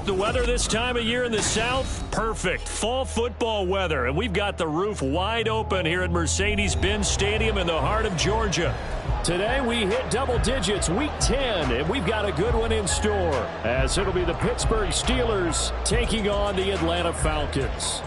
The weather this time of year in the South, perfect. Fall football weather, and we've got the roof wide open here at Mercedes-Benz Stadium in the heart of Georgia. Today we hit double digits, week 10, and we've got a good one in store, as it'll be the Pittsburgh Steelers taking on the Atlanta Falcons.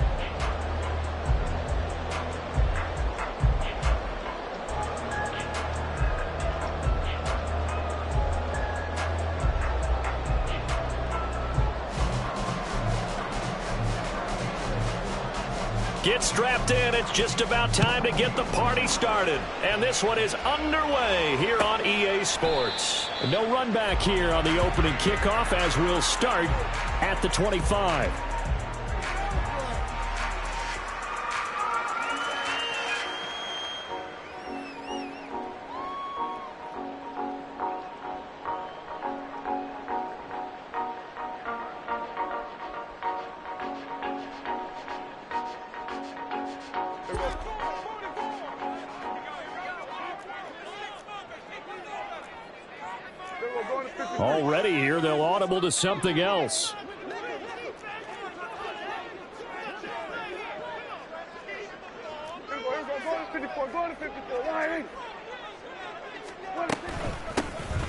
Get strapped in. It's just about time to get the party started. And this one is underway here on EA Sports. No run back here on the opening kickoff as we'll start at the 25. Already here, they'll audible to something else.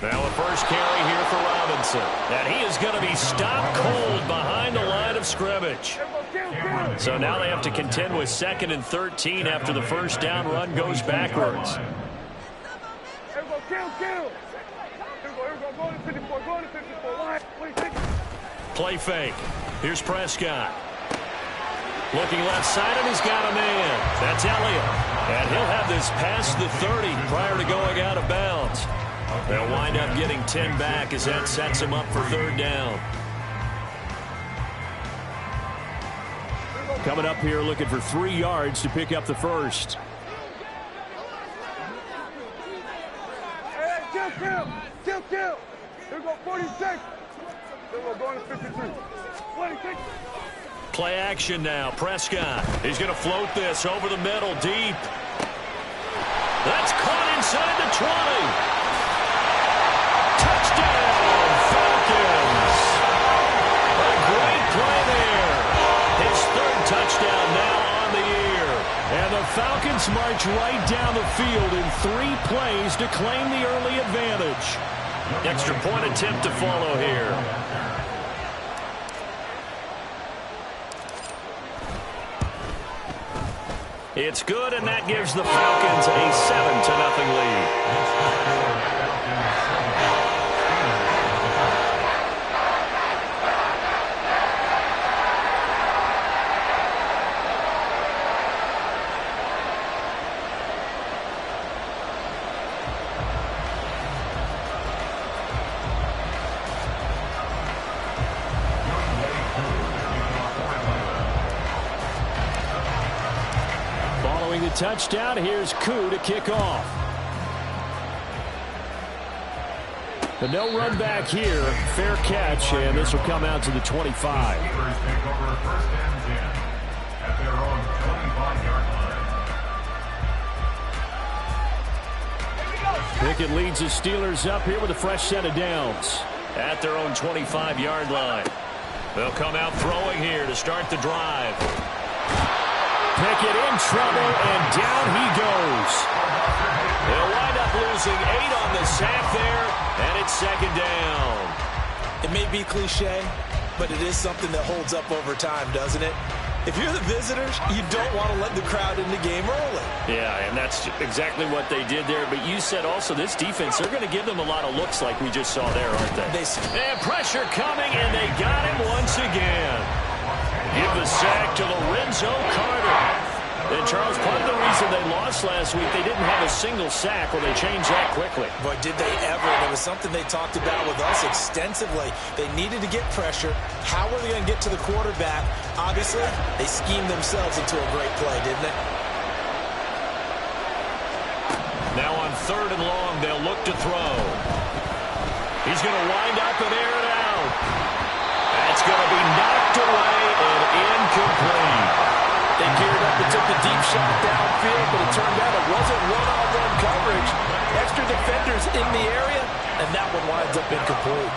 Now a first carry here for Robinson. And he is going to be stopped cold behind the line of scrimmage. So now they have to contend with 2nd and 13 after the first down run goes backwards. Play fake. Here's Prescott. Looking left side, and he's got a man. That's Elliott. And he'll have this past the 30 prior to going out of bounds. They'll wind up getting 10 back as that sets him up for 3rd down. Coming up here looking for 3 yards to pick up the first. Kill. Here go 46. Here go going to 53. 26. Play action now. Prescott. He's going to float this over the middle deep. That's caught inside the 20. Touchdown, Falcons. A great play there. His 3rd touchdown now on the year. And the Falcons march right down the field in 3 plays to claim the early advantage. Extra point attempt to follow here. It's good, and that gives the Falcons a 7-0 lead. Touchdown. Here's Koo to kick off. The no run back here. Fair catch, and this will come out to the 25. Pickett leads the Steelers up here with a fresh set of downs. At their own 25-yard line. They'll come out throwing here to start the drive. Pickett in trouble, and down he goes. They'll wind up losing 8 on the sack there, and it's 2nd down. It may be cliche, but it is something that holds up over time, doesn't it? If you're the visitors, you don't want to let the crowd in the game early. Yeah, and that's exactly what they did there. But you said also this defense, they're going to give them a lot of looks like we just saw there, aren't they? And pressure coming, and they got him once again. Give the sack to Lorenzo Carter. And, Charles, part of the reason they lost last week, they didn't have a single sack. Well, they changed that quickly. Boy, did they ever. There was something they talked about with us extensively. They needed to get pressure. How were they going to get to the quarterback? Obviously, they schemed themselves into a great play, didn't they? Now on 3rd and long, they'll look to throw. He's going to wind up and air it out. That's going to be knocked away and incomplete. They geared up and took the deep shot downfield, but it turned out it wasn't one-on-one coverage. Extra defenders in the area, and that one winds up incomplete.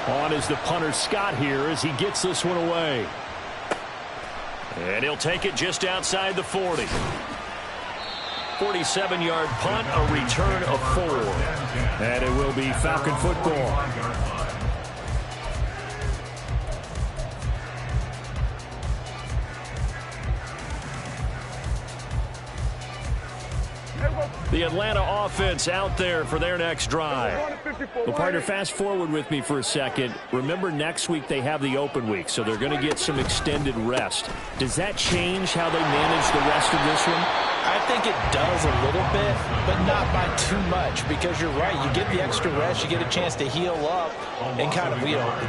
On is the punter Scott here as he gets this one away. And he'll take it just outside the 40. 47-yard punt, a return of 4. And it will be Falcon football. The Atlanta offense out there for their next drive. Well, partner, fast forward with me for a second. Remember, next week they have the open week, so they're going to get some extended rest. Does that change how they manage the rest of this one? I think it does a little bit, but not by too much, because you're right. You get the extra rest, you get a chance to heal up and kind of,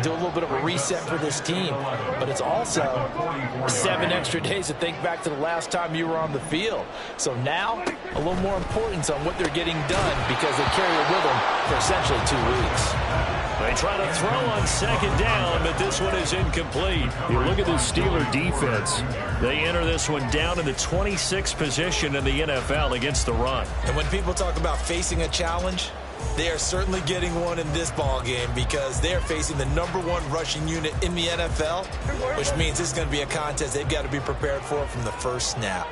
do a little bit of a reset for this team. But it's also 7 extra days to think back to the last time you were on the field. So now, a little more importance on what they're getting done because they carry it with them for essentially 2 weeks. They try to throw on second down, but this one is incomplete. You look at the Steeler defense. They enter this one down in the 26th position in the NFL against the run. And when people talk about facing a challenge, they are certainly getting one in this ball game because they are facing the #1 rushing unit in the NFL, which means this is going to be a contest they've got to be prepared for from the first snap.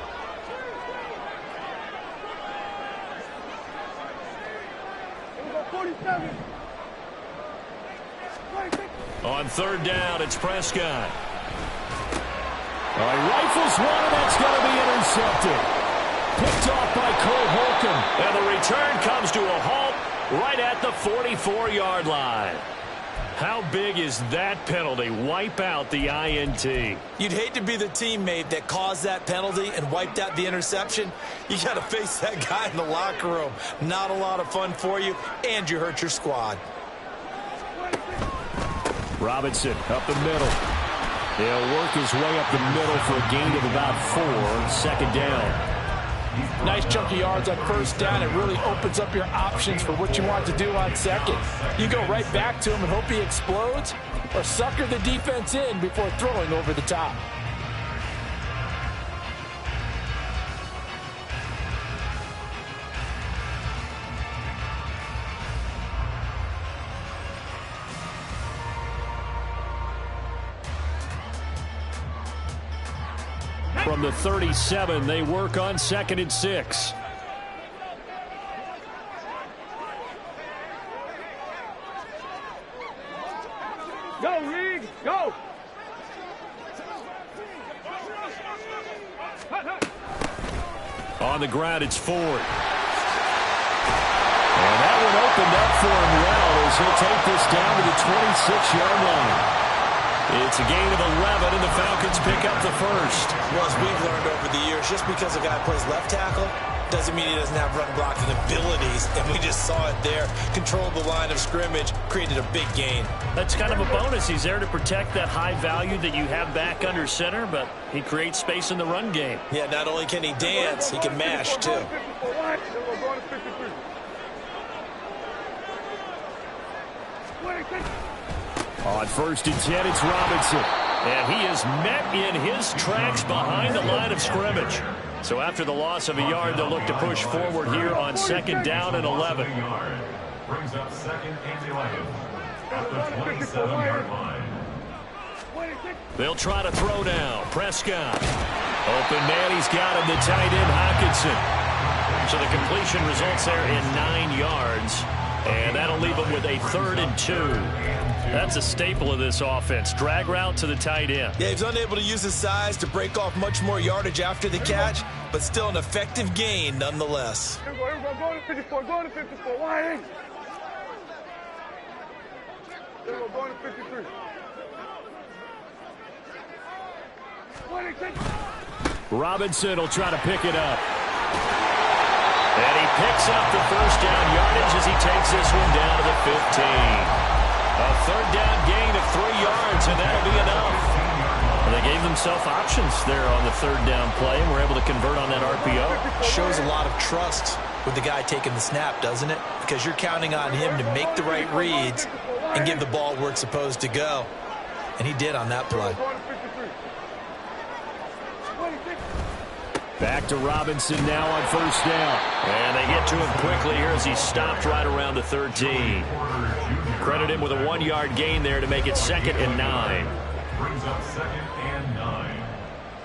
On third down, it's Prescott. He rifles one, and that's going to be intercepted. Picked off by Cole Holcomb. And the return comes to a halt right at the 44-yard line. How big is that penalty? Wipe out the INT. You'd hate to be the teammate that caused that penalty and wiped out the interception. You got to face that guy in the locker room. Not a lot of fun for you, and you hurt your squad. Robinson up the middle. He'll work his way up the middle for a gain of about 4. Second down. Nice chunky yards on first down. It really opens up your options for what you want to do on second. You go right back to him and hope he explodes, or sucker the defense in before throwing over the top. From the 37, they work on 2nd and 6. Go, Reed, go! On the ground, it's Ford. And that one opened up for him well as he'll take this down to the 26-yard line. It's a gain of 11, and the Falcons pick up the first. Well, as we've learned over the years, just because a guy plays left tackle doesn't mean he doesn't have run blocking abilities, and we just saw it there. Controlled the line of scrimmage, created a big gain. That's kind of a bonus. He's there to protect that high value that you have back under center, but he creates space in the run game. Yeah, not only can he dance, he can mash, too. On 1st and 10, it's Robinson. And he is met in his tracks behind the line of scrimmage. So after the loss of a yard, they'll look to push forward here on 2nd down and 11. Brings up 2nd and 11 at the 27-yard line. They'll try to throw now. Prescott. Open man, he's got him, the tight end, Hockenson. So the completion results there in 9 yards. And that'll leave him with a 3rd and 2. That's a staple of this offense. Drag route to the tight end. Yeah, he's unable to use his size to break off much more yardage after the catch, but still an effective gain nonetheless. Here we go, go to 54, go to 54, wide in. Here we go, go to 53. Robinson will try to pick it up. And he picks up the first down yardage as he takes this one down to the 15. A 3rd down gain of 3 yards, and that'll be enough. Well, they gave themselves options there on the 3rd down play, and were able to convert on that RPO. Shows a lot of trust with the guy taking the snap, doesn't it? Because you're counting on him to make the right reads and give the ball where it's supposed to go. And he did on that play. Back to Robinson now on 1st down. And they get to him quickly here as he stopped right around the 13. Credit him with a 1-yard gain there to make it 2nd and 9. Brings up 2nd and 9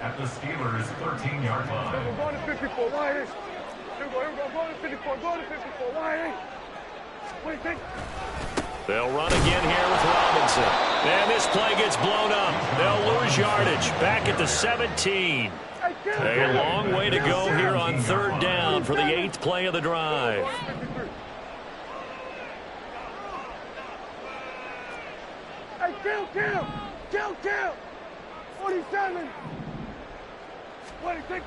at the Steelers' 13-yard line. We're going to 54. Why ain't? Here we go. Going to 54. Going to 54. Why ain't? What do you think? They'll run again here with Robinson. And this play gets blown up. They'll lose yardage. Back at the 17. A long way to go here on 3rd down for the 8th play of the drive. Hey, kill. 47. What do you think?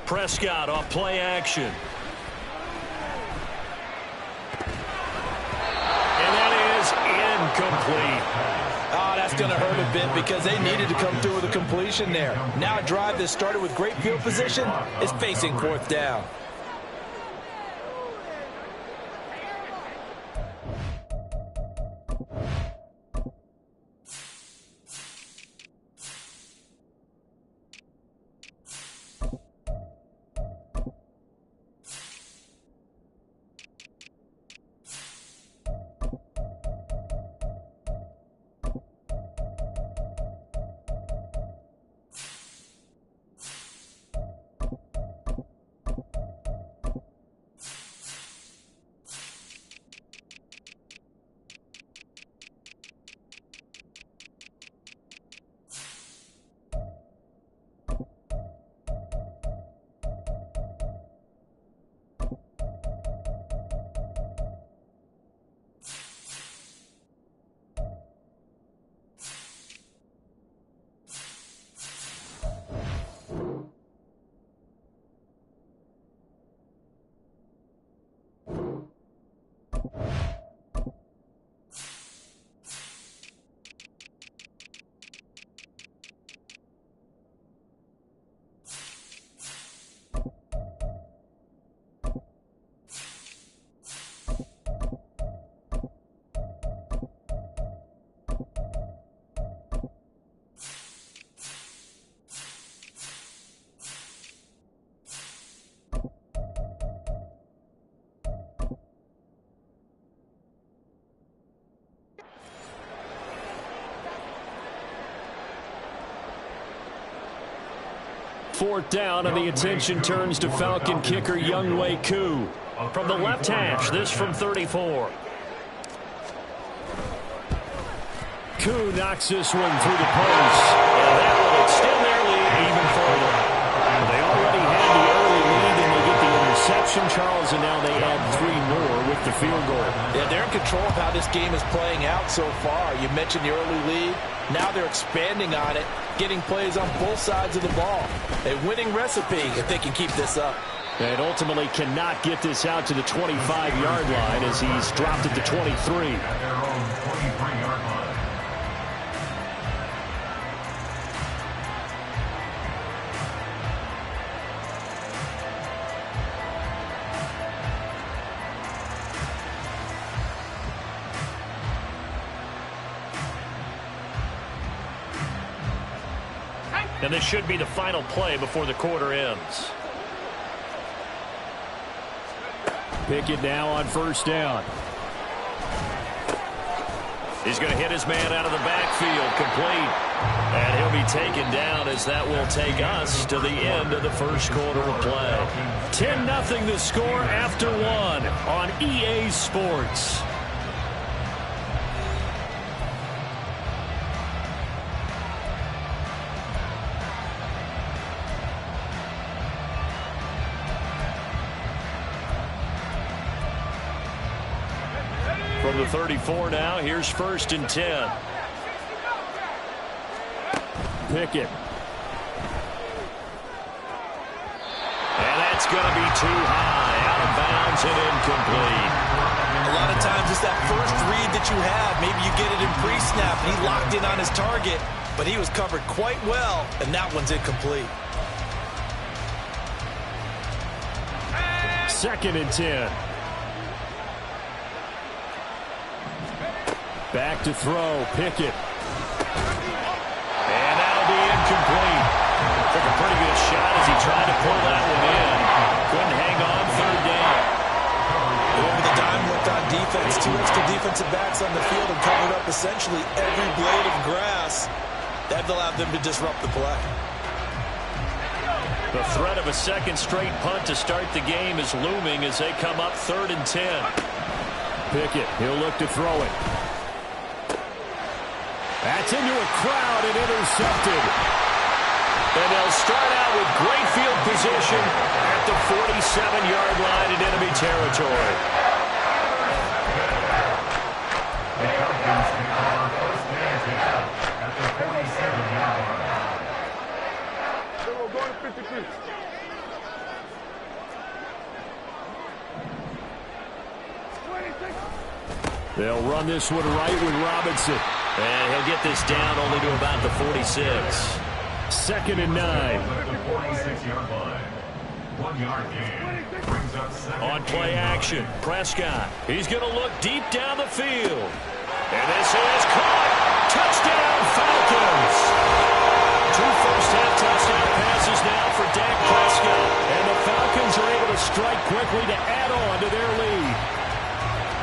Prescott off play action. And that is incomplete. Oh, that's going to hurt a bit because they needed to come through with a completion there. Now a drive that started with great field position is facing 4th down. Fourth down, and the attention turns to Falcon kicker Younghoe Koo. From the left hash, this from 34. Koo knocks this one through the post. And that will extend their lead even further. They already had the early lead, and they get the interception, Charles, and now they add 3 more with the field goal. Yeah, they're in control of how this game is playing out so far. You mentioned the early lead. Now they're expanding on it, getting plays on both sides of the ball. A winning recipe if they can keep this up. And ultimately cannot get this out to the 25-yard line as he's dropped it to 23. At their own 23-yard line. And this should be the final play before the quarter ends. Pickett now on first down. He's going to hit his man out of the backfield, complete. And he'll be taken down as that will take us to the end of the first quarter of play. 10-0 the score after 1 on EA Sports. From the 34 now, here's 1st and 10. Pickett. And that's going to be too high. Out of bounds and incomplete. A lot of times it's that first read that you have. Maybe you get it in pre-snap and he locked in on his target, but he was covered quite well, and that one's incomplete. 2nd and 10. Back to throw, Pickett. And that'll be incomplete. Took a pretty good shot as he tried to pull that one in. Couldn't hang on 3rd down. Over the dime, looked on defense defense, 2 extra defensive backs on the field and covered up essentially every blade of grass. That allowed them to disrupt the play. The threat of a second straight punt to start the game is looming as they come up 3rd and 10. Pickett, he'll look to throw it. That's into a crowd and intercepted. And they'll start out with great field position at the 47-yard line in enemy territory. The Falcons pick our first down at the 47-yard line. We're going to 53. They'll run this one right with Robinson. And he'll get this down only to about the 46. 2nd and 9. The 46-yard line. 1 yard gain. Brings up 2nd. On play action, Prescott. He's going to look deep down the field. And this is caught. Touchdown, Falcons. 2 first-half touchdown passes now for Dak Prescott. And the Falcons are able to strike quickly to add on to their lead.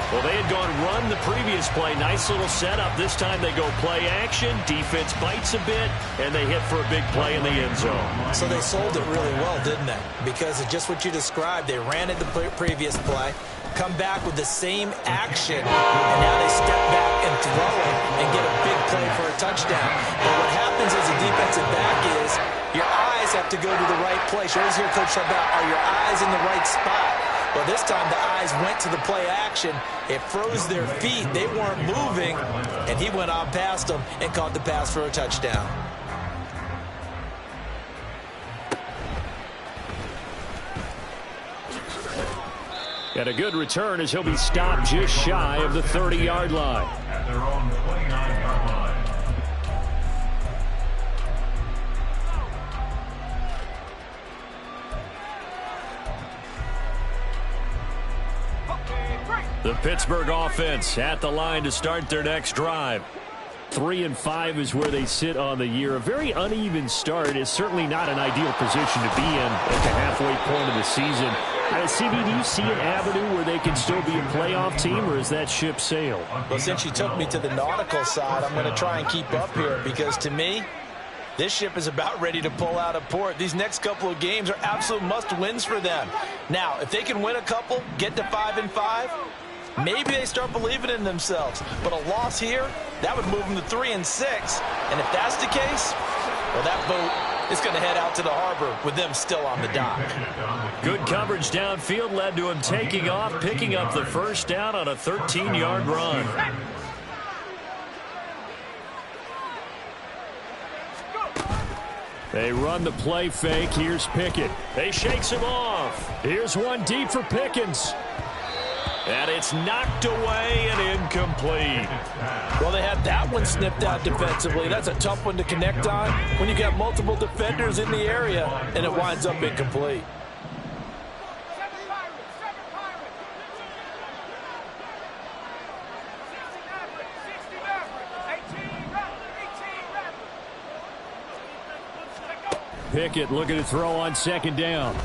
Well, they had gone run the previous play. Nice little setup. This time they go play action. Defense bites a bit, and they hit for a big play in the end zone. So they sold it really well, didn't they? Because of just what you described. They ran it the previous play, come back with the same action, and now they step back and throw it and get a big play for a touchdown. But what happens as a defensive back is your eyes have to go to the right place. You always hear Coach talk about, are your eyes in the right spot? Well, this time the eyes went to the play action. It froze their feet. They weren't moving, and he went on past them and caught the pass for a touchdown. And a good return as he'll be stopped just shy of the 30-yard line. At their own 29-yard line. The Pittsburgh offense at the line to start their next drive. 3-5 is where they sit on the year. A very uneven start is certainly not an ideal position to be in at the halfway point of the season. CB, do you see an avenue where they can still be a playoff team, or is that ship sailed? Well, since you took me to the nautical side, I'm going to try and keep up here because, to me, this ship is about ready to pull out of port. These next couple of games are absolute must-wins for them. Now, if they can win a couple, get to 5-5, maybe they start believing in themselves. But a loss here, that would move them to 3-6. And if that's the case, well, that boat is going to head out to the harbor with them still on the dock. Good coverage downfield led to him taking off, picking up the first down on a 13-yard run. They run the play fake. Here's Pickett. They shakes him off. Here's one deep for Pickens. And it's knocked away and incomplete. Well, they had that one snipped out defensively. That's a tough one to connect on when you got multiple defenders in the area, and it winds up incomplete. Pickett looking to throw on second down.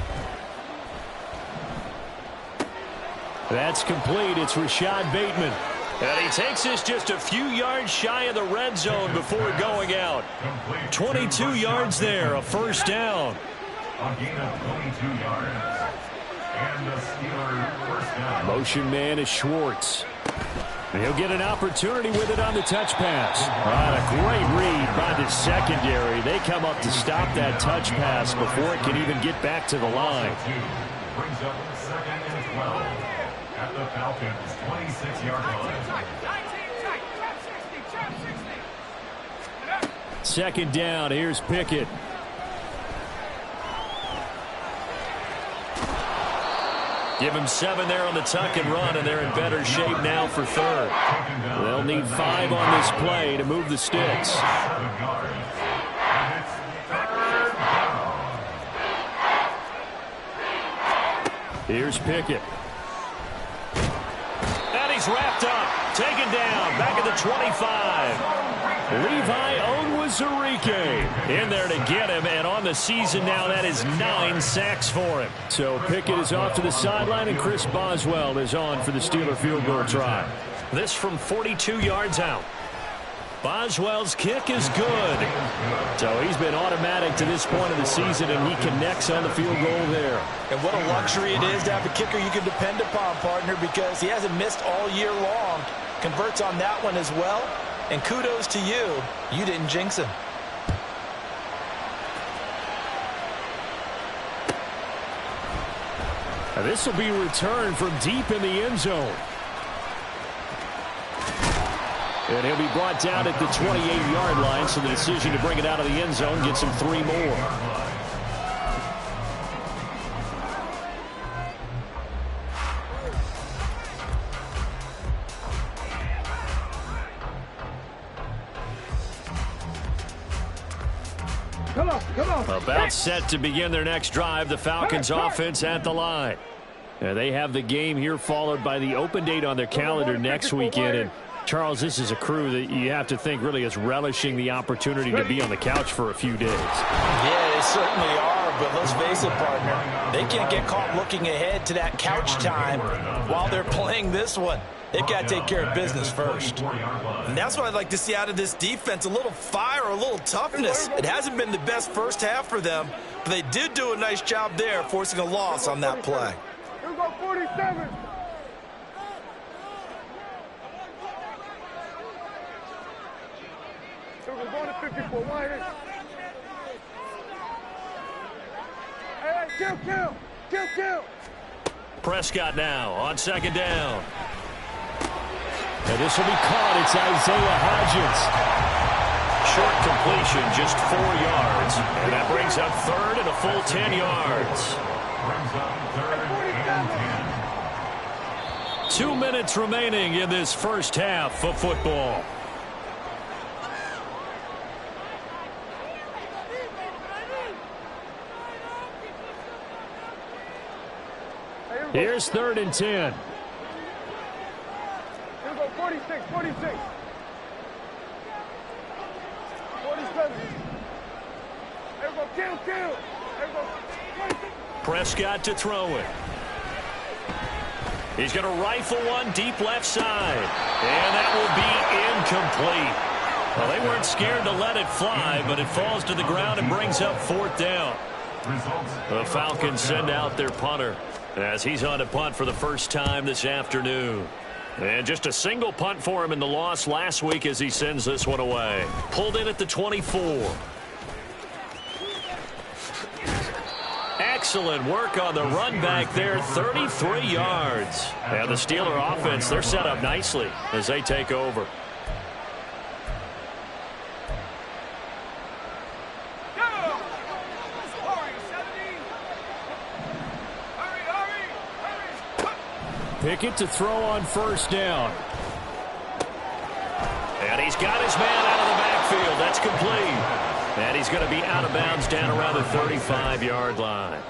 That's complete. It's Rashad Bateman. And he takes this just a few yards shy of the red zone before going out. 22 yards there, a first down. A gain of 22 yards. And the Steelers first down. Motion man is Schwartz. He'll get an opportunity with it on the touch pass. A great read by the secondary. They come up to stop that touch pass before it can even get back to the line. Brings up 2nd and 12 at the Falcons' 26-yard line. Second down. Here's Pickett. Give him 7 there on the tuck and run, and they're in better shape now for third. They'll need 5 on this play to move the sticks. Here's Pickett. And he's wrapped up. Taken down, back at the 25. Levi Onwuzurike in there to get him, and on the season now, that is 9 sacks for him. So Pickett is off to the sideline, and Chris Boswell is on for the Steeler field goal try. This from 42 yards out. Boswell's kick is good. So he's been automatic to this point of the season, and he connects on the field goal there. And what a luxury it is to have a kicker you can depend upon, partner, because he hasn't missed all year long. Converts on that one as well. And kudos to you. You didn't jinx him. Now this will be returned from deep in the end zone. And he'll be brought down at the 28-yard line, so the decision to bring it out of the end zone gets him 3 more. Come on. About set to begin their next drive, the Falcons offense at the line. Now they have the game here followed by the open date on their calendar next weekend. And Charles, this is a crew that you have to think really is relishing the opportunity to be on the couch for a few days. Yeah, they certainly are, but let's face it, partner. They can't get caught looking ahead to that couch time while they're playing this one. They've got to take care of business first. And that's what I'd like to see out of this defense, a little fire, a little toughness. It hasn't been the best first half for them, but they did do a nice job there, forcing a loss on that play. Here we go, 47. Here we go, going to 54. One hit. Hey, kill. Prescott now on second down. And this will be caught. It's Isaiah Hodgins. Short completion, just 4 yards. And that brings up third and a full 10 yards. 2 minutes remaining in this first half of football. Here's 3rd and 10. 46. 47. There we go, kill. There we go, 46. Prescott to throw it. He's going to rifle one deep left side. And that will be incomplete. Well, they weren't scared to let it fly, but it falls to the ground and brings up 4th down. The Falcons send out their punter as he's on to punt for the first time this afternoon. And just a single punt for him in the loss last week as he sends this one away. Pulled in at the 24. Excellent work on the run back there, 33 yards. And the Steeler offense, they're set up nicely as they take over. Pickett to throw on first down. And he's got his man out of the backfield. That's complete. And he's going to be out of bounds down around the 35-yard line.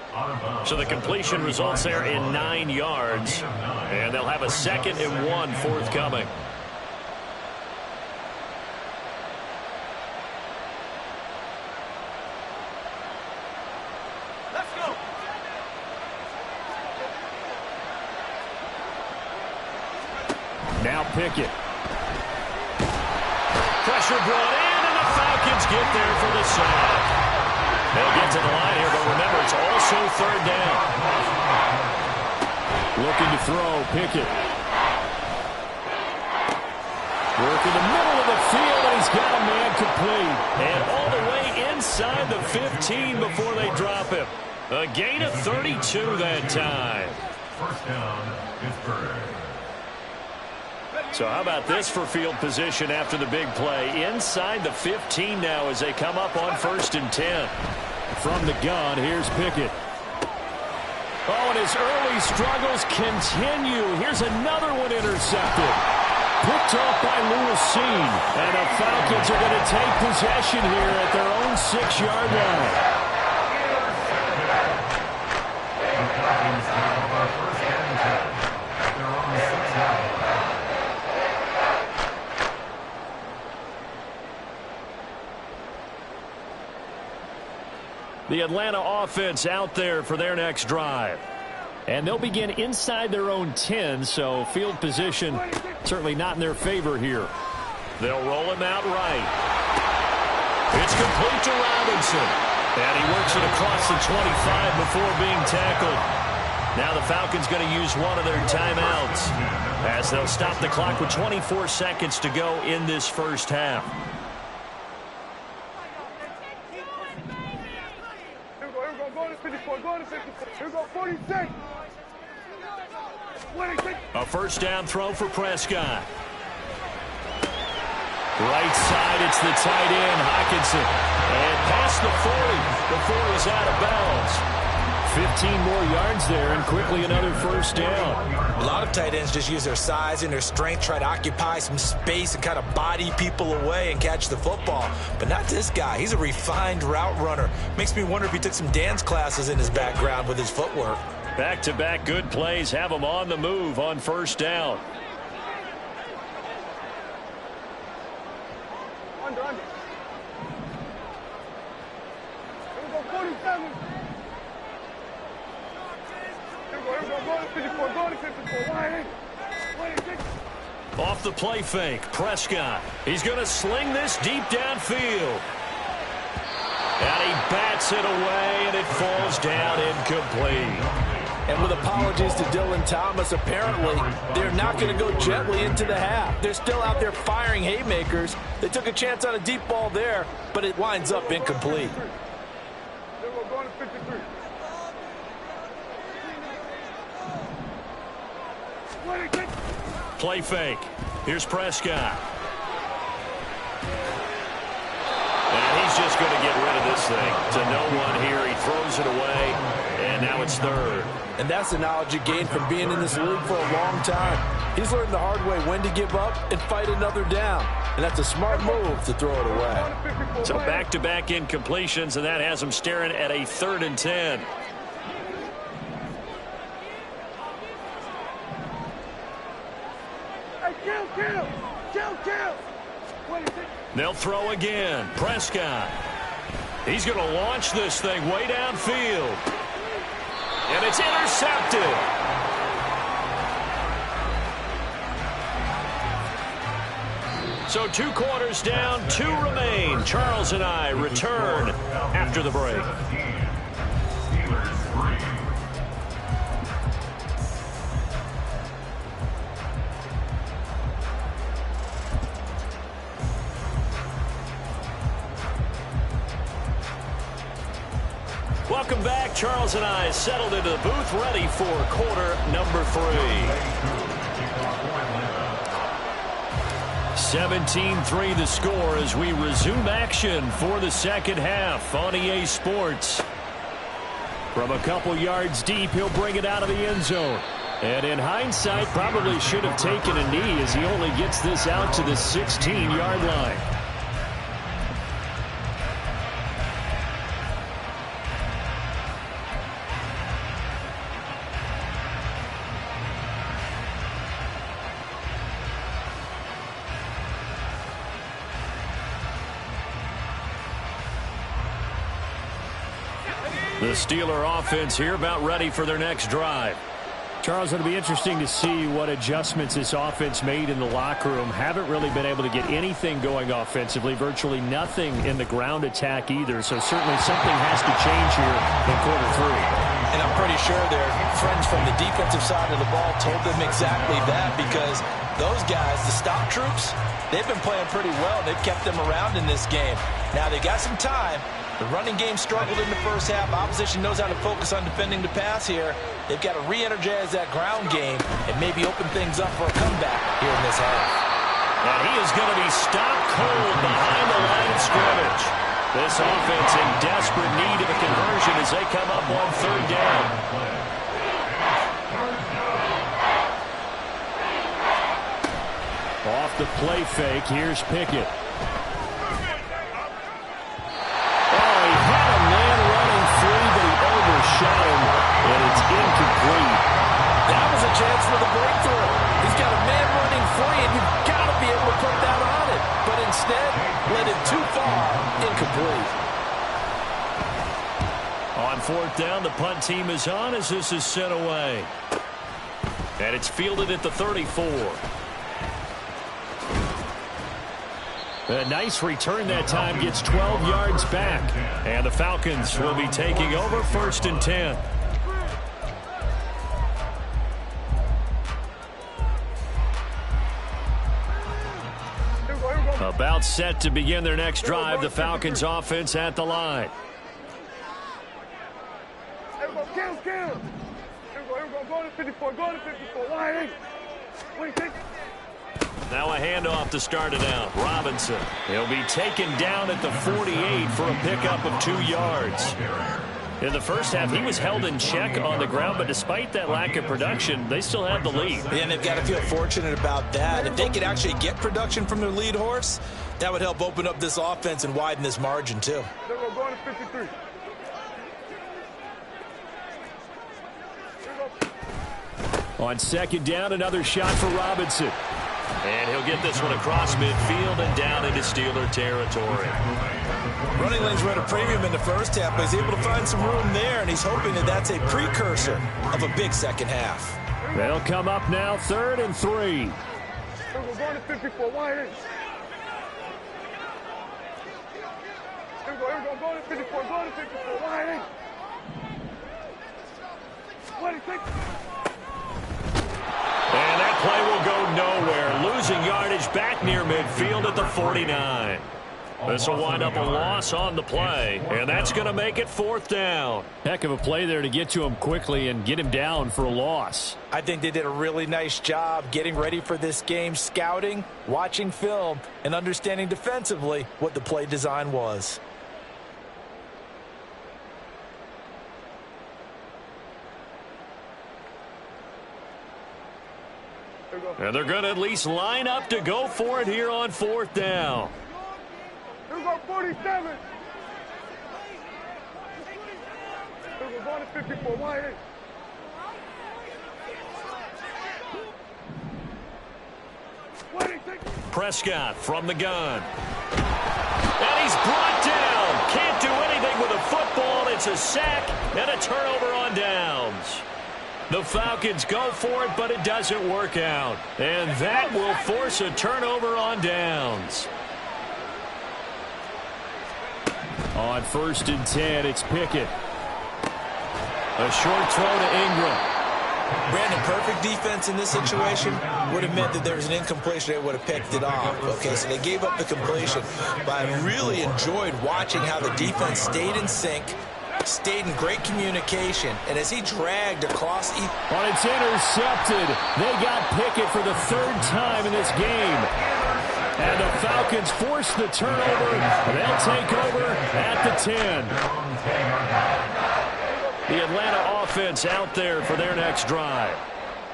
So the completion results there in 9 yards. And they'll have a 2nd and 1 forthcoming. Now Pickett. Pressure brought in, and the Falcons get there for the sack. They'll get to the line here, but remember, it's also 3rd down. Looking to throw, Pickett. Working the middle of the field, and he's got a man complete. And all the way inside the 15 before they drop him. A gain of 32 that time. First down, Pittsburgh. So how about this for field position after the big play? Inside the 15 now as they come up on 1st and 10. From the gun, here's Pickett. Oh, and his early struggles continue. Here's another one intercepted. Picked off by Lewis Seen. And the Falcons are going to take possession here at their own 6-yard line. The Atlanta offense out there for their next drive. And they'll begin inside their own 10, so field position certainly not in their favor here. They'll roll him out right. It's complete to Robinson. And he works it across the 25 before being tackled. Now the Falcons going to use one of their timeouts as they'll stop the clock with 24 seconds to go in this first half. Here we go, go to 54, go to 54. Here we go, 46. A first down throw for Prescott. Right side, it's the tight end, Hockenson. And past the 40 before he's out of bounds. 15 more yards there, and quickly another first down. A lot of tight ends just use their size and their strength, try to occupy some space and kind of body people away and catch the football. But not this guy. He's a refined route runner. Makes me wonder if he took some dance classes in his background with his footwork. Back-to-back good plays have him on the move on first down. Under. Here we go, 47. Here we go, go to 54, go to 54. 186. Off the play fake, Prescott. He's going to sling this deep downfield. And he bats it away, and it falls down incomplete. And with apologies to Dylan Thomas, apparently they're not going to go gently into the half. They're still out there firing haymakers. They took a chance on a deep ball there, but it winds up incomplete. Here we go, going to 53. 26. Play fake. Here's Prescott. And he's just going to get rid of this thing to no one here. He throws it away, and now it's third. And that's the knowledge you gain from being in this league for a long time. He's learned the hard way when to give up and fight another down. And that's a smart move to throw it away. So back-to-back incompletions, and that has him staring at a 3rd and 10. Hey, kill. 26. They'll throw again. Prescott. He's going to launch this thing way downfield. And it's intercepted. So 2 quarters down, 2 remain. Charles and I return after the break. Welcome back. Charles and I settled into the booth, ready for quarter number 3. 17-3 the score as we resume action for the second half on EA Sports. From a couple yards deep, he'll bring it out of the end zone. And in hindsight, probably should have taken a knee as he only gets this out to the 16-yard line. The Steeler offense here about ready for their next drive. Charles, it'll be interesting to see what adjustments this offense made in the locker room. Haven't really been able to get anything going offensively, virtually nothing in the ground attack either. So certainly something has to change here in quarter 3. And I'm pretty sure their friends from the defensive side of the ball told them exactly that, because those guys, the stop troops, they've been playing pretty well. They've kept them around in this game. Now they got some time. The running game struggled in the first half. Opposition knows how to focus on defending the pass here. They've got to re-energize that ground game and maybe open things up for a comeback here in this half. And he is going to be stopped cold behind the line of scrimmage. This offense in desperate need of a conversion as they come up on 3rd down. Off the play fake, here's Pickett. Shot him, and it's incomplete. That was a chance for the breakthrough. He's got a man running free, and you've got to be able to put that on it. But instead, led it too far, incomplete. On fourth down, the punt team is on as this is sent away. And it's fielded at the 34. A nice return that time, gets 12 yards back. And the Falcons will be taking over 1st and 10. About set to begin their next drive. The Falcons offense at the line. Here we go. Go to 54. Go to 54. Wide. Wait, take. Now a handoff to start it out. Robinson. He'll be taken down at the 48 for a pickup of 2 yards. In the first half, he was held in check on the ground, but despite that lack of production, they still have the lead. Yeah, and they've got to feel fortunate about that. If they could actually get production from their lead horse, that would help open up this offense and widen this margin, too. They're going to 53. On second down, another shot for Robinson. And he'll get this one across midfield and down into Steeler territory. Running lanes were at a premium in the first half, but he's able to find some room there, and he's hoping that that's a precursor of a big second half. They'll come up now, 3rd and 3. We're going to 54. Wide. Here we go. Go to 54. Go to 54. Wide. Wait, take. And that play will go nowhere. Losing yardage back near midfield at the 49. This will wind up a loss on the play, and that's going to make it 4th down. Heck of a play there to get to him quickly and get him down for a loss. I think they did a really nice job getting ready for this game, scouting, watching film, and understanding defensively what the play design was. And they're going to at least line up to go for it here on 4th down. Here we go, 47. We're going to 54. Wide. Prescott from the gun. And he's brought down. Can't do anything with a football. It's a sack and a turnover on downs. The Falcons go for it, but it doesn't work out. And that will force a turnover on downs. On 1st and 10, it's Pickett. A short throw to Ingram. Brandon, perfect defense in this situation would have meant that there was an incompletion. They would have picked it off. Okay, so they gave up the completion. But I really enjoyed watching how the defense stayed in sync, stayed in great communication, and as he dragged across... Well, it's intercepted. They got Pickett for the 3rd time in this game. And the Falcons force the turnover. They'll take over at the 10. The Atlanta offense out there for their next drive.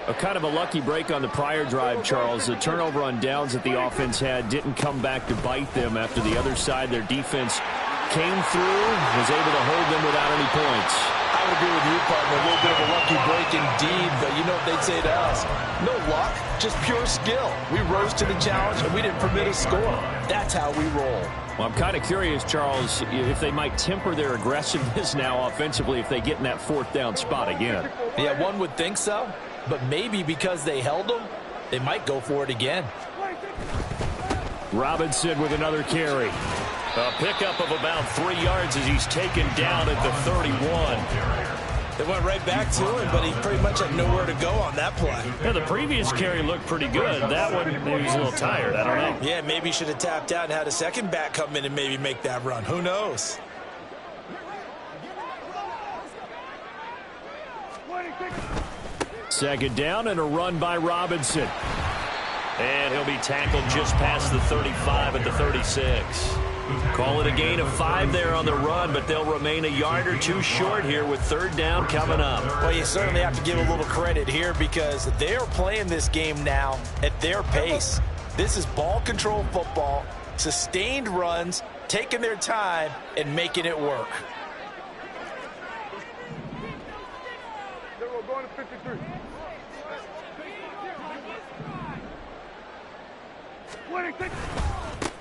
A kind of a lucky break on the prior drive, Charles. The turnover on downs that the offense had didn't come back to bite them after the other side. Their defense came through, was able to hold them without any points. I would agree with you, partner. A little bit of a lucky break indeed, but you know what they'd say to us? No luck, just pure skill. We rose to the challenge, and we didn't permit a score. That's how we roll. Well, I'm kind of curious, Charles, if they might temper their aggressiveness now offensively if they get in that 4th down spot again. Yeah, one would think so, but maybe because they held them, they might go for it again. Robinson with another carry. A pickup of about 3 yards as he's taken down at the 31. They went right back to him, but he pretty much had nowhere to go on that play. Yeah, the previous carry looked pretty good. That one, maybe he's a little tired. I don't know. Yeah, maybe he should have tapped out and had a second back come in and maybe make that run. Who knows? Second down and a run by Robinson. And he'll be tackled just past the 35 at the 36. Call it a gain of 5 there on the run, but they'll remain a yard or two short here with 3rd down coming up. Well, you certainly have to give a little credit here because they're playing this game now at their pace. This is ball control football, sustained runs, taking their time, and making it work. We're going to 53.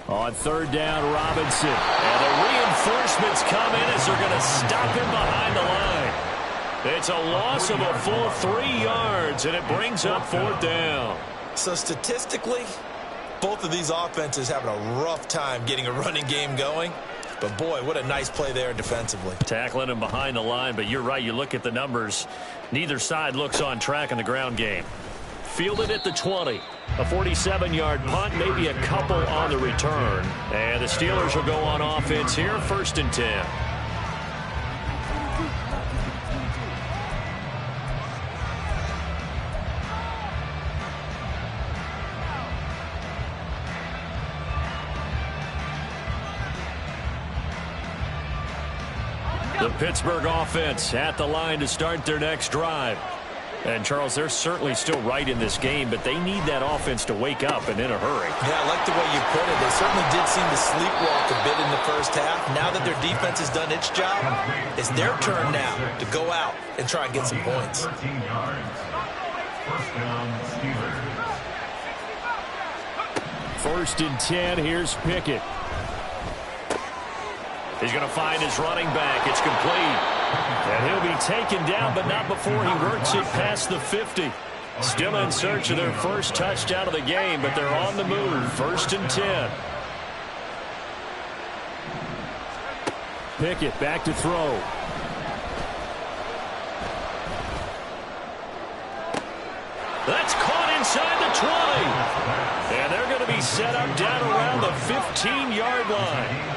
On 3rd down, Robinson. And the reinforcements come in as they're going to stop him behind the It's a loss of a full 3 yards, and it brings up 4th down. So statistically, both of these offenses having a rough time getting a running game going. But, boy, what a nice play there defensively. Tackling him behind the line, but you're right. You look at the numbers. Neither side looks on track in the ground game. Fielded at the 20. A 47-yard punt, maybe a couple on the return. And the Steelers will go on offense here, 1st and 10. The Pittsburgh offense at the line to start their next drive. And, Charles, they're certainly still right in this game, but they need that offense to wake up and in a hurry. Yeah, I like the way you put it. They certainly did seem to sleepwalk a bit in the first half. Now that their defense has done its job, it's their turn now to go out and try and get some points. 13 yards. 1st down, Steelers. 1st and 10. Here's Pickett. He's going to find his running back. It's complete. And he'll be taken down, but not before he works it past the 50. Still in search of their first touchdown of the game, but they're on the move. 1st and 10. Pickett back to throw. That's caught inside the 20. And they're going to be set up down around the 15-yard line.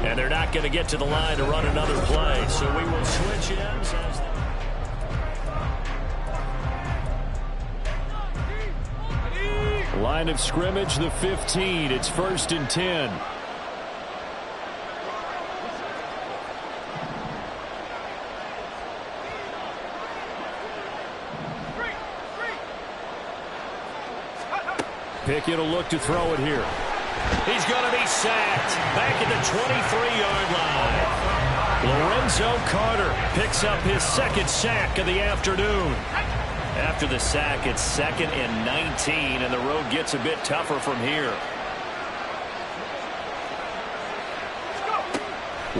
And they're not going to get to the line to run another play, so we will switch ends. Line of scrimmage, the 15. It's 1st and 10. Pickett will look to throw it here. He's going to be sacked back at the 23-yard line. Lorenzo Carter picks up his 2nd sack of the afternoon. After the sack, it's 2nd and 19, and the road gets a bit tougher from here.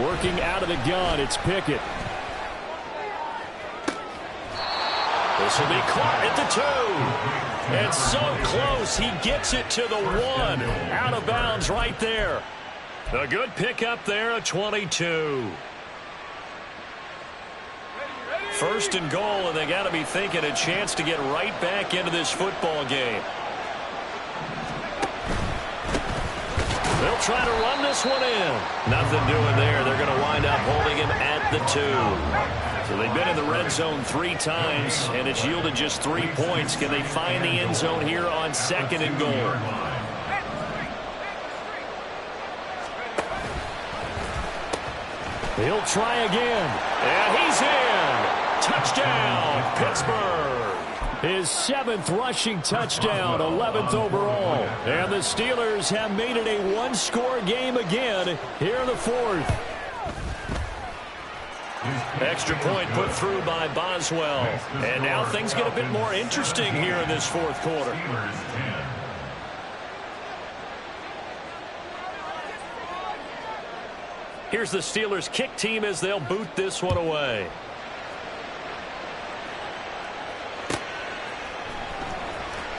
Working out of the gun, it's Pickett. This will be caught at the 2. And so close, he gets it to the 1. Out of bounds right there. A good pickup there, a 22. 1st and goal, and they got to be thinking a chance to get right back into this football game. They'll try to run this one in. Nothing doing there. They're going to wind up holding him at the 2. So they've been in the red zone 3 times, and it's yielded just 3 points. Can they find the end zone here on 2nd and goal? He'll try again. And he's in. Touchdown, Pittsburgh. His 7th rushing touchdown, 11th overall. And the Steelers have made it a one-score game again here in the 4th. Extra point put through by Boswell. And now things get a bit more interesting here in this 4th quarter. Here's the Steelers kick team as they'll boot this one away.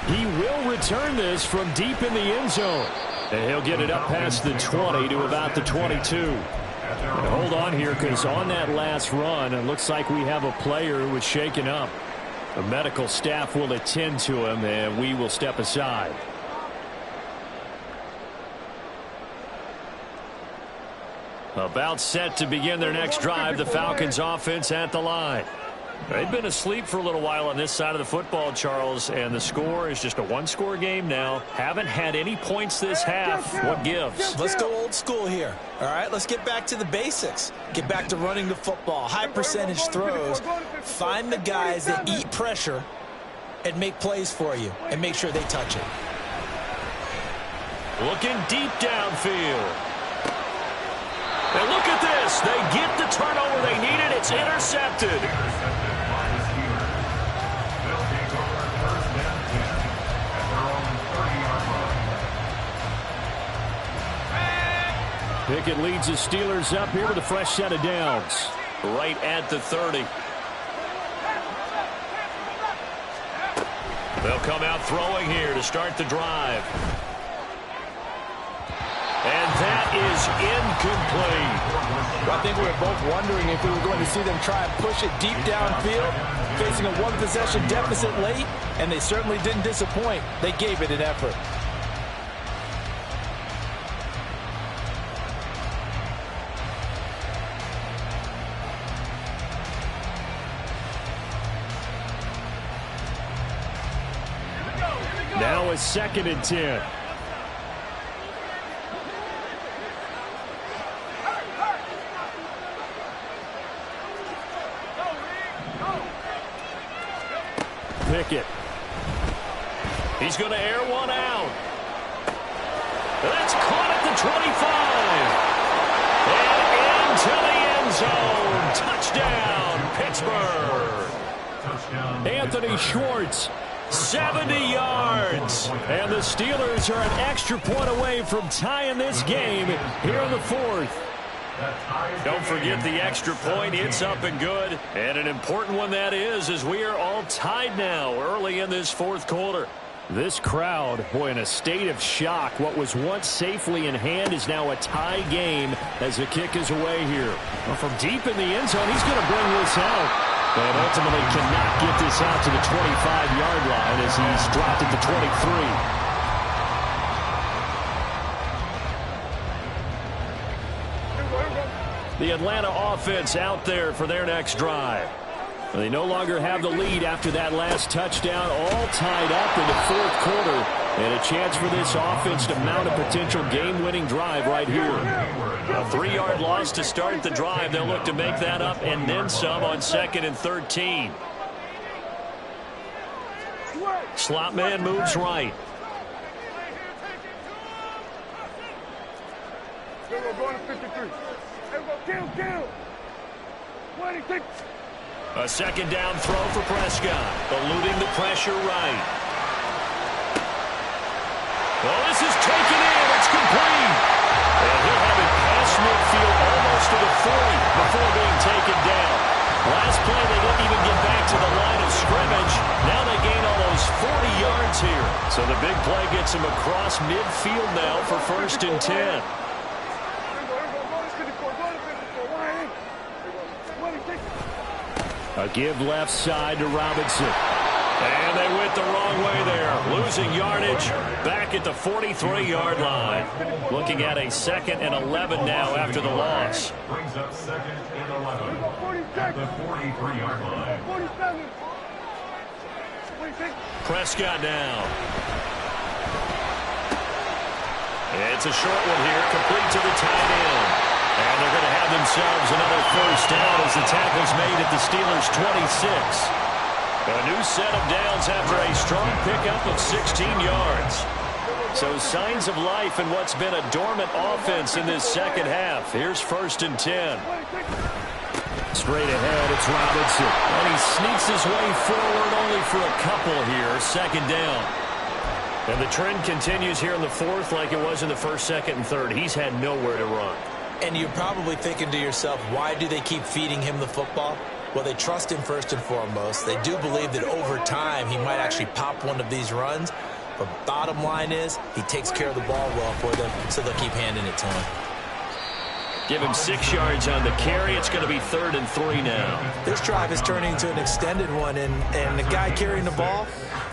He will return this from deep in the end zone. And he'll get it up past the 20 to about the 22. And hold on here, because on that last run, it looks like we have a player who was shaken up. The medical staff will attend to him, and we will step aside. About set to begin their next drive, the Falcons offense at the line. They've been asleep for a little while on this side of the football, Charles, and the score is just a one-score game now. Haven't had any points this half. What gives? Let's go old school here. All right, let's get back to the basics. Get back to running the football, high percentage throws. Find the guys that eat pressure and make plays for you and make sure they touch it. Looking deep downfield. And look at this. They get the turnover they needed. It's intercepted. Pickett leads the Steelers up here with a fresh set of downs. Right at the 30. They'll come out throwing here to start the drive. And that is incomplete. I think we were both wondering if we were going to see them try and push it deep downfield, facing a one-possession deficit late, and they certainly didn't disappoint. They gave it an effort. Now a 2nd and 10. Pickett. He's going to air one out. That's caught at the 25. And into the end zone. Touchdown, Pittsburgh. Anthony Schwartz. 70 yards. And the Steelers are an extra point away from tying this game here in the 4th. Don't forget the extra point. It's up and good. And an important one that is, as we are all tied now early in this 4th quarter. This crowd, boy, in a state of shock. What was once safely in hand is now a tie game as the kick is away here. Well, from deep in the end zone, he's going to bring this out. But ultimately cannot get this out to the 25-yard line as he's dropped at the 23. The Atlanta offense out there for their next drive. They no longer have the lead after that last touchdown, all tied up in the 4th quarter. And a chance for this offense to mount a potential game-winning drive right here. A 3-yard loss to start the drive. They'll look to make that up and then some on 2nd and 13. Slot man moves right. A 2nd down throw for Prescott, eluding the pressure right. Well, this is taken in. It's complete. And he'll have it past midfield almost to the 40 before being taken down. Last play, they didn't even get back to the line of scrimmage. Now they gain almost 40 yards here. So the big play gets him across midfield now for 1st and 10. A give left side to Robinson. And they went the wrong way there. Losing yardage back at the 43-yard line. Looking at a 2nd and 11 now after the loss. Brings up 2nd and 11 at the 43-yard line. Prescott down. It's a short one here, complete to the tight end. And they're going to have themselves another 1st down as the tackle's made at the Steelers' 26. A new set of downs after a strong pickup of 16 yards. So signs of life in what's been a dormant offense in this 2nd half. Here's 1st and 10. Straight ahead, it's Robinson. And he sneaks his way forward only for a couple here. 2nd down. And the trend continues here in the 4th like it was in the 1st, 2nd, and 3rd. He's had nowhere to run. And you're probably thinking to yourself, why do they keep feeding him the football? Well, they trust him first and foremost. They do believe that over time he might actually pop one of these runs. But bottom line is he takes care of the ball well for them, so they'll keep handing it to him. Give him 6 yards on the carry. It's going to be 3rd and 3 now. This drive is turning into an extended one, and the guy carrying the ball,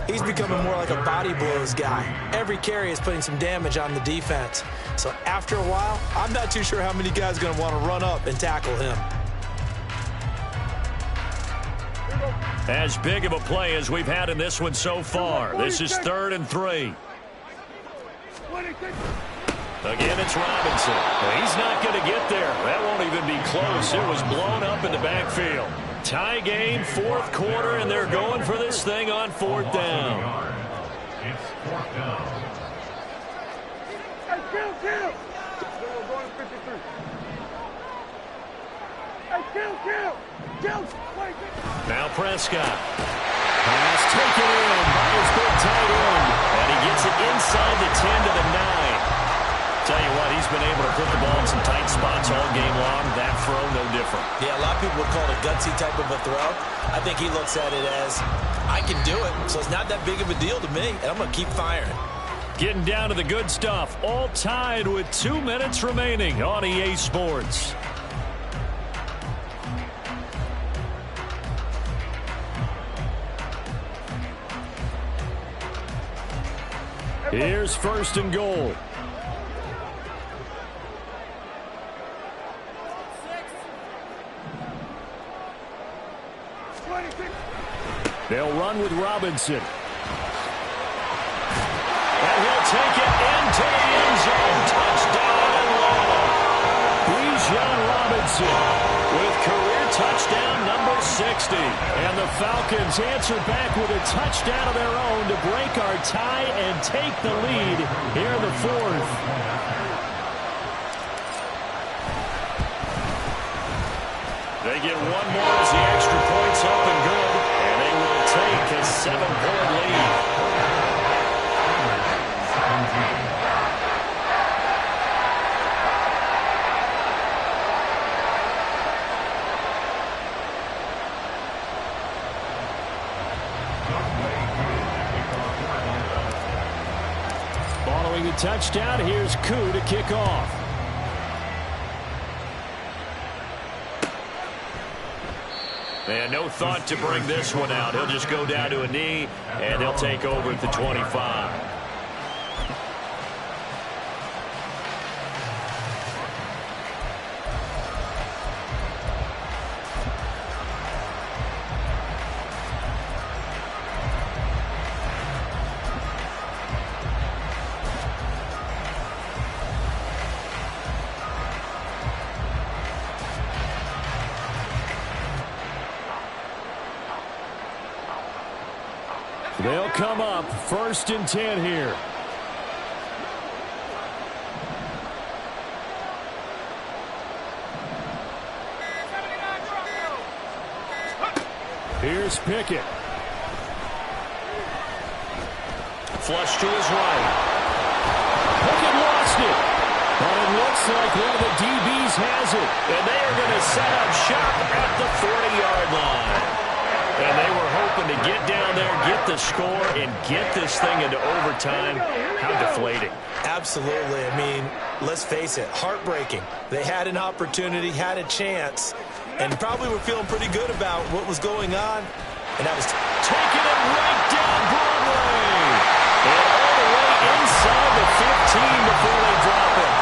he's becoming more like a body blows guy. Every carry is putting some damage on the defense. So after a while, I'm not too sure how many guys are going to want to run up and tackle him. As big of a play as we've had in this one so far. This is 3rd and 3. Again, it's Robinson. He's not going to get there. That won't even be close. It was blown up in the backfield. Tie game, 4th quarter, and they're going for this thing on 4th down. It's 4th down. Now Prescott. Pass taken in by his big tight end. And he gets it inside the 10 to the 9. Tell you what, he's been able to put the ball in some tight spots all game long. That throw, no different. Yeah, a lot of people would call it a gutsy type of a throw. I think he looks at it as, I can do it, so it's not that big of a deal to me, and I'm going to keep firing. Getting down to the good stuff. All tied with 2 minutes remaining on EA Sports. Here's first and goal. They'll run with Robinson. And he'll take it into the end zone. Touchdown Atlanta. Bijan Robinson with career touchdown number 60. And the Falcons answer back with a touchdown of their own to break our tie and take the lead here in the fourth. They get one more as the extra point's up and good. And they will take a 7-point lead. Following the touchdown, here's Koo to kick off. And no thought to bring this one out. He'll just go down to a knee, and they'll take over at the 25. They'll come up first and 10 here. Here's Pickett. Flush to his right. Pickett lost it. But it looks like one of the DBs has it. And they are going to set up shop at the 40-yard line. And they were hoping to get down there, get the score, and get this thing into overtime. How deflating. Absolutely. I mean, let's face it, heartbreaking. They had an opportunity, had a chance, and probably were feeling pretty good about what was going on. And that was taking it right down Broadway. And all the way inside the 15 before they drop it.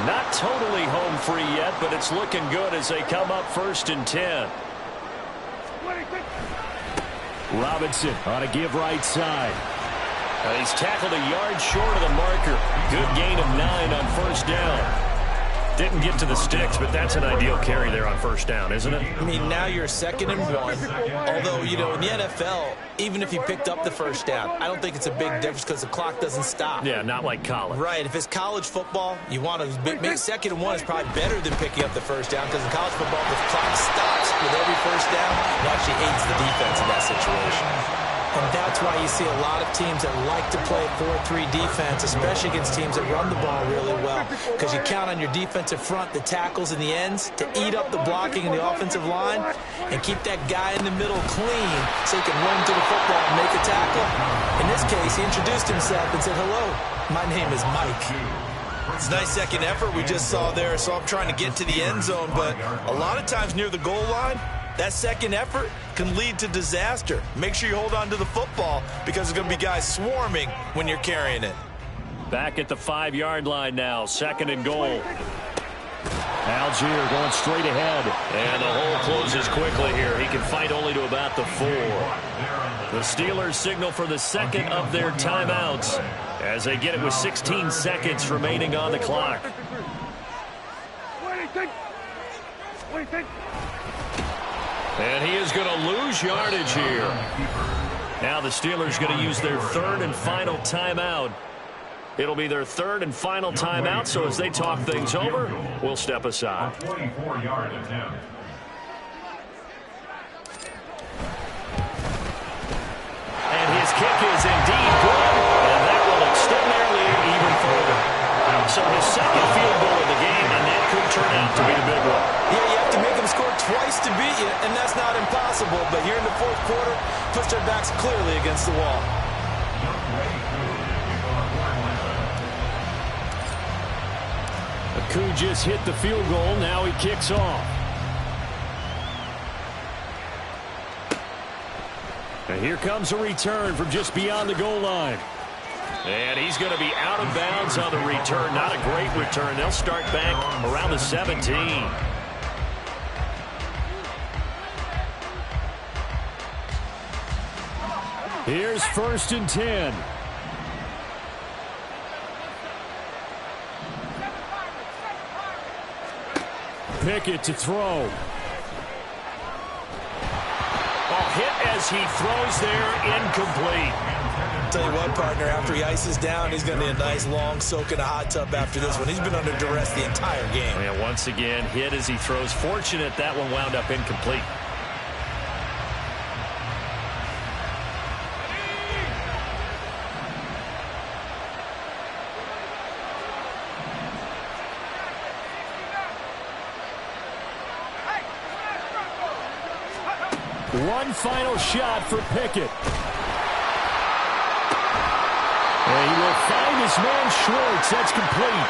Not totally home free yet, but it's looking good as they come up first and 10. Robinson on a give right side. He's tackled a yard short of the marker. Good gain of 9 on first down. Didn't get to the sticks, but that's an ideal carry there on first down, isn't it? I mean, now you're 2nd and 1. Although, you know, in the NFL, even if you picked up the first down, I don't think it's a big difference because the clock doesn't stop. Yeah, not like college. Right. If it's college football, you want to make 2nd and 1 is probably better than picking up the first down because in college football, the clock stops with every first down. It actually aids the defense in that situation. And that's why you see a lot of teams that like to play 4-3 defense, especially against teams that run the ball really well, because you count on your defensive front, the tackles and the ends, to eat up the blocking in the offensive line and keep that guy in the middle clean so he can run to the football and make a tackle. In this case, he introduced himself and said, "Hello, my name is Mike." It's a nice second effort we just saw there, so I'm trying to get to the end zone, but a lot of times near the goal line, that second effort can lead to disaster. Make sure you hold on to the football because there's going to be guys swarming when you're carrying it. Back at the 5-yard line now, 2nd and goal. Algier going straight ahead. And the hole closes quickly here. He can fight only to about the 4. The Steelers signal for the second of their timeouts as they get it with 16 seconds remaining on the clock. And he is going to lose yardage here. Now the Steelers going to use their 3rd and final timeout. It'll be their 3rd and final timeout, so as they talk things over, we'll step aside. 24-yard attempt. is indeed good, and that will extend their lead even further. So the second field goal of the game, and that could turn out to be the big one. Yeah, you have to make them score twice to beat you, and that's not impossible. But here in the fourth quarter, puts their backs clearly against the wall. Peco just hit the field goal. Now he kicks off. And here comes a return from just beyond the goal line. And he's going to be out of bounds on the return. Not a great return. They'll start back around the 17. Here's 1st and 10. Pickett to throw. Hit as he throws there, incomplete. Tell you what, partner, after he ices down, he's going to need a nice long soak in a hot tub after this one. He's been under duress the entire game. And once again, hit as he throws. Fortunate that one wound up incomplete. One final shot for Pickett. And he will find his man Schwartz. That's complete.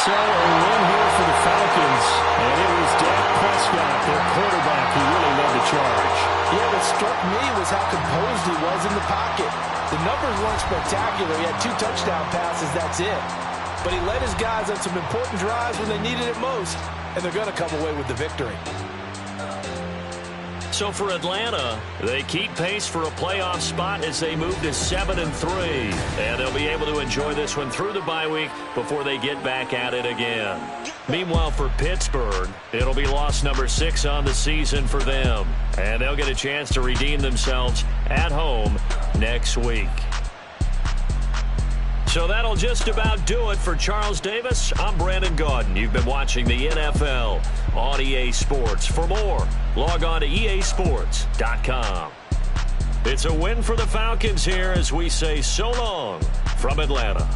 So a win here for the Falcons. And it was Dak Prescott, their quarterback, who really led the charge. Yeah, what struck me was how composed he was in the pocket. The numbers weren't spectacular. He had 2 touchdown passes, that's it. But he led his guys on some important drives when they needed it most. And they're going to come away with the victory. So for Atlanta, they keep pace for a playoff spot as they move to 7-3. And they'll be able to enjoy this one through the bye week before they get back at it again. Meanwhile, for Pittsburgh, it'll be loss number 6 on the season for them. And they'll get a chance to redeem themselves at home next week. So that'll just about do it for Charles Davis. I'm Brandon Gaudin. You've been watching the NFL on EA Sports. For more, log on to easports.com. It's a win for the Falcons here as we say so long from Atlanta.